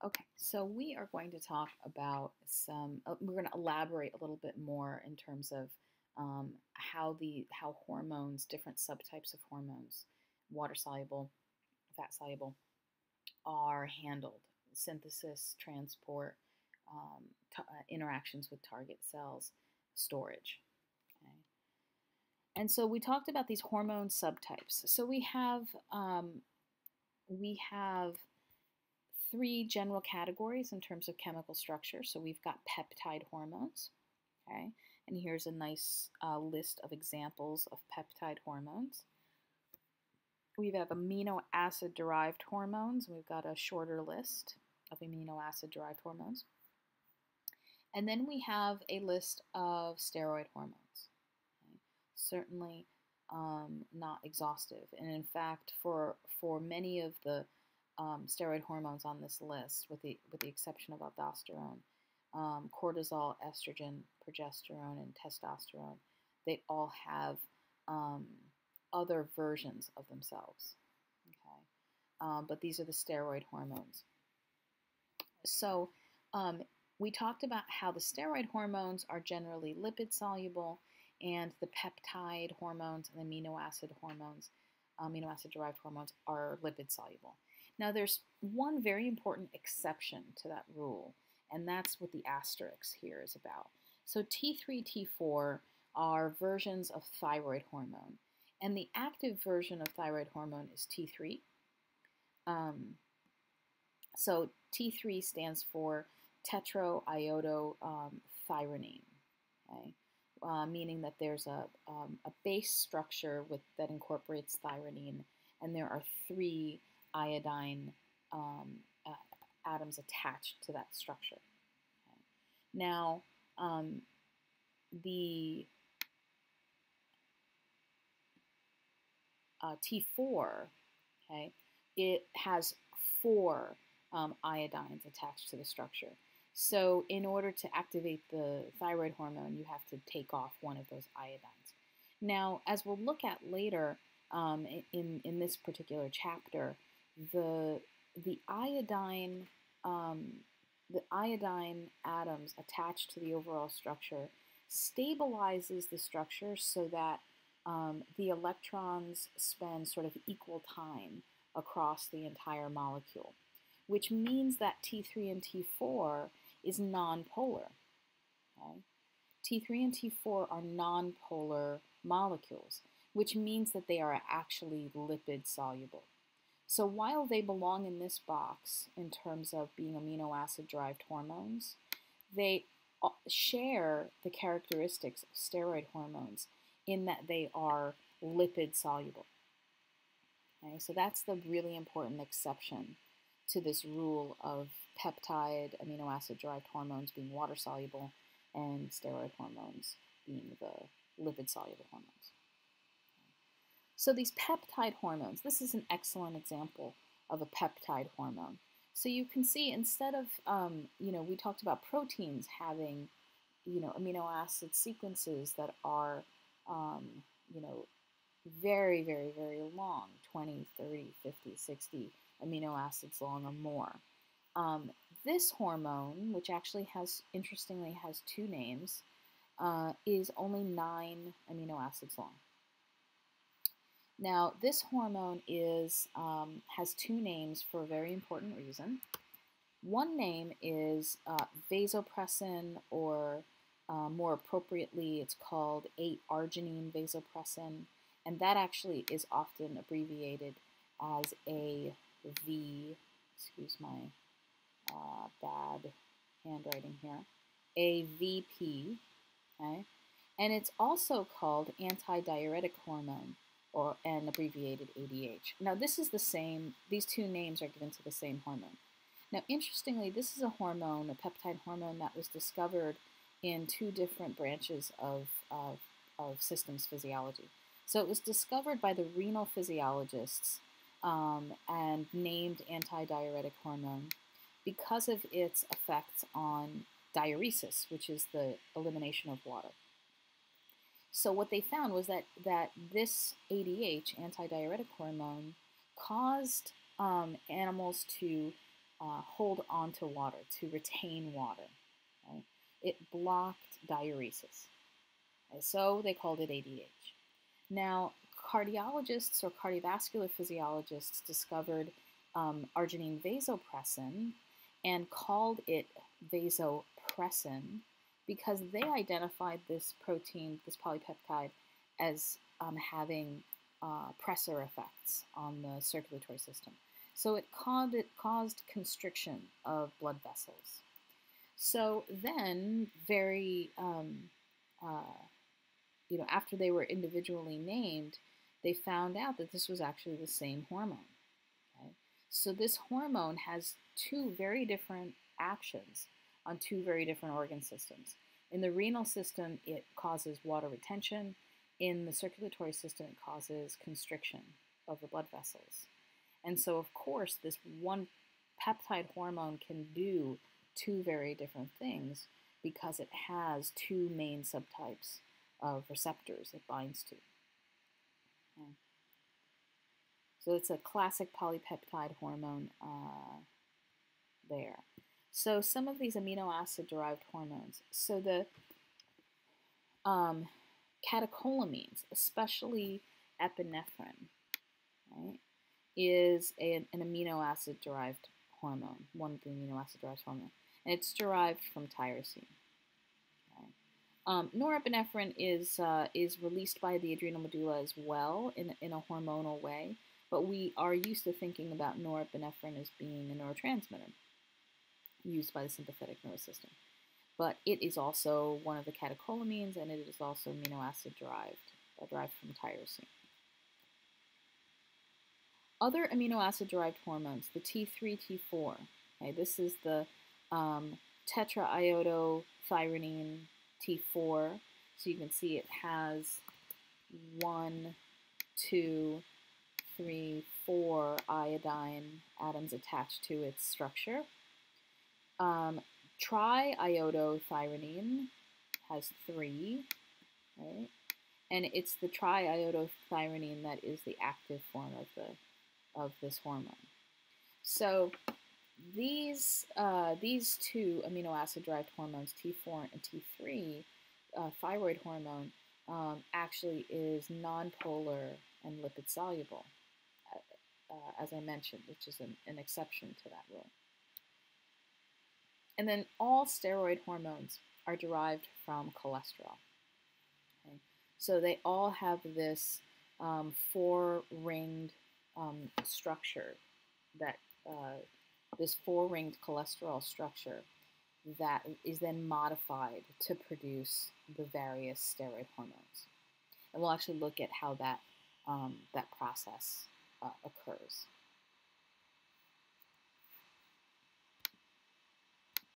Okay, so we are going to talk about we're going to elaborate a little bit more in terms of how hormones, different subtypes of hormones, water soluble, fat soluble, are handled. Synthesis, transport, interactions with target cells, storage. Okay. And so we talked about these hormone subtypes. So we have three general categories in terms of chemical structure. So we've got peptide hormones, okay? And here's a nice list of examples of peptide hormones. We have amino acid derived hormones. We've got a shorter list of amino acid derived hormones. And then we have a list of steroid hormones. Okay? Certainly not exhaustive. And in fact, for many of the steroid hormones on this list, with the exception of aldosterone, cortisol, estrogen, progesterone, and testosterone, they all have other versions of themselves. Okay, but these are the steroid hormones. So we talked about how the steroid hormones are generally lipid soluble, and the peptide hormones and amino acid hormones, amino acid derived hormones, are lipid soluble. Now, there's one very important exception to that rule, and that's what the asterisk here is about. So T3, T4 are versions of thyroid hormone, and the active version of thyroid hormone is T3. So T3 stands for tetroiodothyronine, okay? Meaning that there's a base structure that incorporates thyrine, and there are three iodine atoms attached to that structure. Okay. Now, the T4, okay, it has four iodines attached to the structure. So in order to activate the thyroid hormone, you have to take off one of those iodines. Now, as we'll look at later in this particular chapter, the iodine atoms attached to the overall structure stabilizes the structure so that the electrons spend sort of equal time across the entire molecule, which means that T3 and T4 is nonpolar. Okay? T3 and T4 are nonpolar molecules, which means that they are actually lipid soluble. So while they belong in this box in terms of being amino acid derived hormones, they share the characteristics of steroid hormones in that they are lipid soluble. Okay, so that's the really important exception to this rule of peptide amino acid derived hormones being water soluble and steroid hormones being the lipid soluble hormones. So these peptide hormones, this is an excellent example of a peptide hormone. So you can see instead of, we talked about proteins having, amino acid sequences that are, very, very, very long, 20, 30, 50, 60 amino acids long or more. This hormone, which actually interestingly has two names, is only 9 amino acids long. Now, this hormone has two names for a very important reason. One name is vasopressin, or more appropriately, it's called 8-arginine vasopressin, and that actually is often abbreviated as AV. Excuse my bad handwriting here. AVP, okay? And it's also called antidiuretic hormone, and abbreviated ADH. Now this is the same, these two names are given to the same hormone. Now interestingly, this is a hormone, a peptide hormone, that was discovered in two different branches of systems physiology. So it was discovered by the renal physiologists and named antidiuretic hormone because of its effects on diuresis, which is the elimination of water. So what they found was that this ADH, antidiuretic hormone, caused animals to hold on to water, to retain water. Right? It blocked diuresis. Okay? So they called it ADH. Now, cardiologists or cardiovascular physiologists discovered arginine vasopressin and called it vasopressin because they identified this protein, this polypeptide, as having pressor effects on the circulatory system. So it caused constriction of blood vessels. So then, after they were individually named, they found out that this was actually the same hormone. Okay? So this hormone has two very different actions on two very different organ systems. In the renal system, it causes water retention. In the circulatory system, it causes constriction of the blood vessels. And so, of course, this one peptide hormone can do two very different things because it has two main subtypes of receptors it binds to. Okay. So it's a classic polypeptide hormone there. So some of these amino acid derived hormones. So the catecholamines, especially epinephrine, right, is an amino acid derived hormone, one of the amino acid derived hormone, and it's derived from tyrosine. Norepinephrine is released by the adrenal medulla as well in a hormonal way, but we are used to thinking about norepinephrine as being a neurotransmitter used by the sympathetic nervous system. But it is also one of the catecholamines, and it is also amino acid derived from tyrosine. Other amino acid derived hormones, the T3, T4. Okay, this is the tetraiodothyronine T4. So you can see it has 1, 2, 3, 4 iodine atoms attached to its structure. Triiodothyronine has 3, right? And it's the triiodothyronine that is the active form of this hormone. So these two amino acid derived hormones, T4 and T3, thyroid hormone, actually is nonpolar and lipid soluble, as I mentioned, which is an exception to that rule. And then all steroid hormones are derived from cholesterol. Okay? So they all have this four-ringed structure, this four-ringed cholesterol structure that is then modified to produce the various steroid hormones. And we'll actually look at how that process occurs.